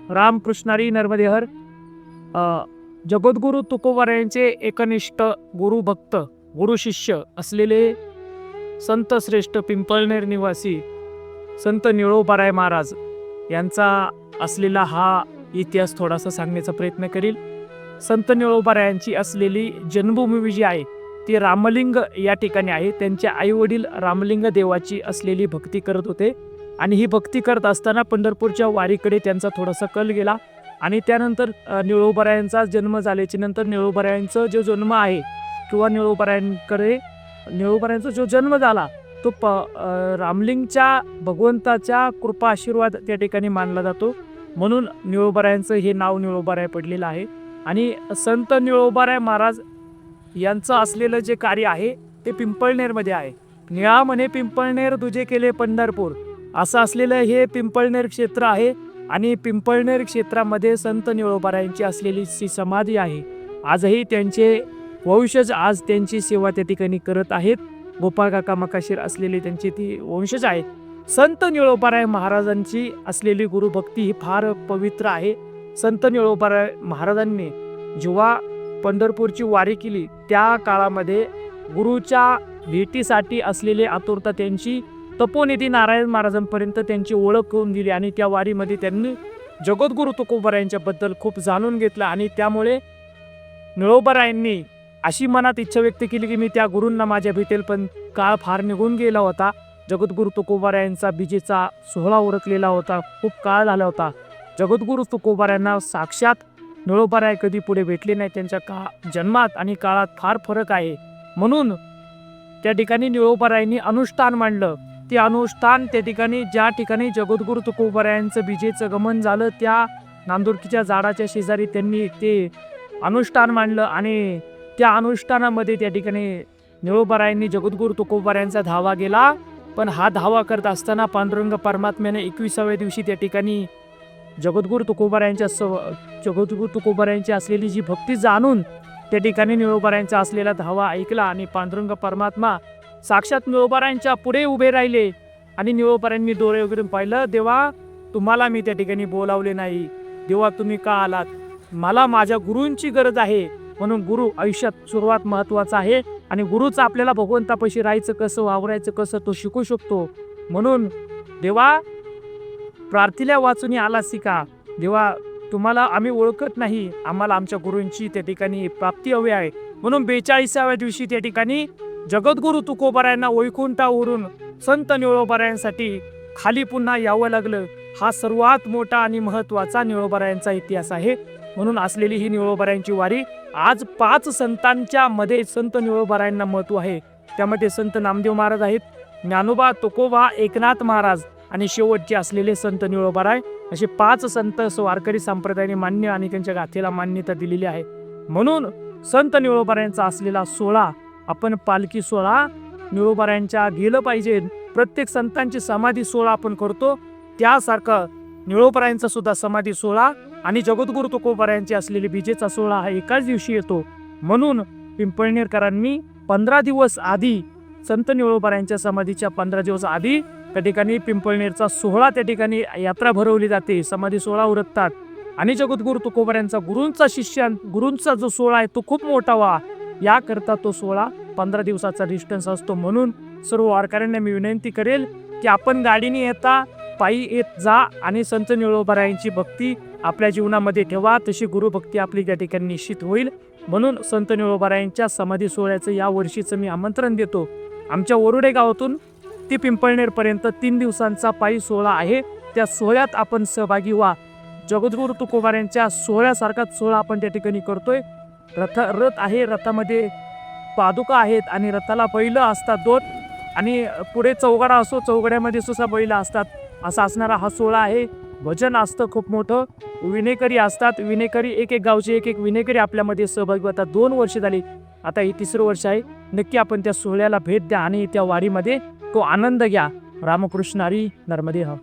रामकृष्णारी नर्मदे हर. जगद्गुरु तुकोबारायांचे एकनिष्ठ गुरुभक्त गुरु शिष्य असलेले संत श्रेष्ठ पिंपळनेर निवासी संत निळोबाराय महाराज यांचा असलेला हा इतिहास थोडासा सांगण्याचा प्रयत्न करील. संत निळोबारायांची असलेली जन्मभूमी जी आहे ती रामलिंग या ठिकाणी आहे. त्यांचे आई वडील रामलिंग देवाची असलेली भक्ती करत होते आणि ही भक्ती करत असताना पंढरपूरच्या वारीकडे त्यांचा थोडासा कल गेला आणि त्यानंतर निळोबारायांचा जन्म झाल्याच्या नंतर निळोबारायांचा जो जन्म आहे किंवा निळोबारायांचा जो जन्म झाला तो रामलिंगच्या भगवंताच्या कृपा आशीर्वाद त्या ठिकाणी मानला जातो. म्हणून निळोबारायांचं हे नाव निळोबाराय पडलेलं आहे. आणि संत निळोबाराय महाराज यांचं असलेलं जे कार्य आहे ते पिंपळनेरमध्ये आहे. निळा म्हणे पिंपळनेर तुझे केले पंढरपूर असं असलेलं हे पिंपळनेर क्षेत्र आहे. आणि पिंपळनेर क्षेत्रामध्ये संत निळोबारायांची असलेली सी समाधी आहे. आजही त्यांचे वंशज आज त्यांची सेवा त्या ठिकाणी करत आहेत. गोपाळ काका मकाशीर असलेली त्यांची ती वंशज आहे. संत निळोबाराय महाराजांची असलेली गुरुभक्ती ही फार पवित्र आहे. संत निळोबाराय महाराजांनी जेव्हा पंढरपूरची वारी केली त्या काळामध्ये गुरुच्या भेटीसाठी असलेली आतुरता त्यांची तपोनिधी नारायण महाराजांपर्यंत त्यांची ओळख करून दिली आणि त्या वारीमध्ये त्यांनी जगद्गुरु तुकोबारायांच्याबद्दल खूप जाणून घेतलं. आणि त्यामुळे निळोबारायांनी अशी मनात इच्छा व्यक्त केली की मी त्या गुरूंना माझ्या भेटेल, पण काळ फार निघून गेला होता. जगद्गुरु तुकोबारायांचा बीजेचा सोहळा उरकलेला होता, खूप काळ झाला होता. जगद्गुरु तुकोबारायांना साक्षात निळोबाराय कधी पुढे भेटले नाही. त्यांच्या जन्मात आणि काळात फार फरक आहे. म्हणून त्या ठिकाणी निळोबारायांनी अनुष्ठान मांडलं. ते अनुष्ठान त्या ठिकाणी ज्या ठिकाणी जगद्गुरु तुकोबारायांचं बीजेचं गमन झालं त्या नांदुरकीच्या झाडाच्या शेजारी त्यांनी ते अनुष्ठान मांडलं आणि त्या अनुष्ठानामध्ये त्या ठिकाणी निळोबारायांनी जगद्गुरु तुकोबारायांचा धावा गेला. पण हा धावा करत असताना पांडुरंग परमात्म्याने 21व्या दिवशी त्या ठिकाणी जगद्गुरु तुकोबारायांची असलेली जी भक्ती जाणून त्या ठिकाणी निळोबारायांचा असलेला धावा ऐकला आणि पांडुरंग परमात्मा साक्षात निळोबारायांच्या पुढे उभे राहिले आणि निळोबारायांनी डोळे वगैरे पाहिलं, देवा तुम्हाला मी त्या ठिकाणी बोलावले नाही, देवा तुम्ही का आलात? मला माझ्या गुरूंची गरज आहे. म्हणून गुरु आयुष्यात सुरुवात महत्त्वाचा आहे आणि गुरुच आपल्याला भगवंतापाशी राहायचं कसं, वावरायचं कसं तो शिकू शकतो. म्हणून देवा प्रार्थील्या वाचून आलासी का? देवा तुम्हाला आम्ही ओळखत नाही, आम्हाला आमच्या गुरूंची त्या ठिकाणी प्राप्ती हवी आहे. म्हणून 42व्या दिवशी त्या ठिकाणी जगद्गुरु तुकोबारायांना वैकुंठावरून संत निळोबारायांसाठी खाली पुन्हा यावं लागलं. हा सर्वात मोठा आणि महत्त्वाचा निळोबारायांचा इतिहास आहे. म्हणून असलेली ही निळोबारायांची वारी आज 5 संतांच्या मध्ये संत निळोबारायांना महत्त्व आहे. त्यामध्ये संत नामदेव महाराज आहेत, ज्ञानोबा, तुकोबा, एकनाथ महाराज आणि शेवटचे असलेले संत निळोबाराय असे 5 संत वारकरी संप्रदायाने मान्य आणि त्यांच्या गाथेला मान्यता दिलेली आहे. म्हणून संत निळोबारायांचा असलेला सोहळा आपण पालखी सोहळा निळोबारायांच्या गेलं पाहिजे. प्रत्येक संतांची समाधी सोहळा आपण करतो त्यासारखं निळोबारायांचा सुद्धा समाधी सोहळा आणि जगद्गुरु तुकोबारायांची असलेली बीजेचा सोहळा हा एकाच दिवशी येतो. म्हणून पिंपळनेरकरांनी 15 दिवस आधी संत निळोबारायांच्या समाधीच्या 15 दिवस आधी त्या ठिकाणी पिंपळनेरचा सोहळा त्या ठिकाणी यात्रा भरवली जाते, समाधी सोहळा उरकतात आणि जगद्गुरु तुकोबारायांचा गुरूंचा जो सोहळा आहे तो खूप मोठा व्हा याकरता तो सोहळा 15 दिवसाचा डिस्टन्स असतो. म्हणून सर्व वारकऱ्यांना मी विनंती करेल की आपण गाडीने येता पायी येत जा आणि संत निळोबारायांची भक्ती आपल्या जीवनामध्ये ठेवा, तशी गुरुभक्ती आपली त्या ठिकाणी निश्चित होईल. म्हणून संत निळोबारायांच्या समाधी सोहळ्याचं या वर्षीचं मी आमंत्रण देतो. आमच्या वरुडे गावातून ती पिंपळनेरपर्यंत 3 दिवसांचा पायी सोहळा आहे. त्या सोहळ्यात आपण सहभागी व्हा. जगद्गुरु तुकोबारायांच्या सोहळ्यासारखाच सोहळा आपण त्या ठिकाणी करतोय. रथ आहे, रथामध्ये पादुका आहेत आणि रथाला बैल असतात 2 आणि पुढे चौघडा असो, चौघड्यामध्ये सुद्धा बैल असतात. असा असणारा हा सोहळा आहे. भजन असतं खूप मोठं, विनेकरी असतात. विनेकरी एक गावचे एक विनेकरी आपल्यामध्ये सहभागी होतात. 2 वर्ष झाली, आता हे 3रं वर्ष आहे. नक्की आपण त्या सोहळ्याला भेट द्या आणि त्या वारीमध्ये तो आनंद घ्या. रामकृष्ण हरी. नर्मदे हर.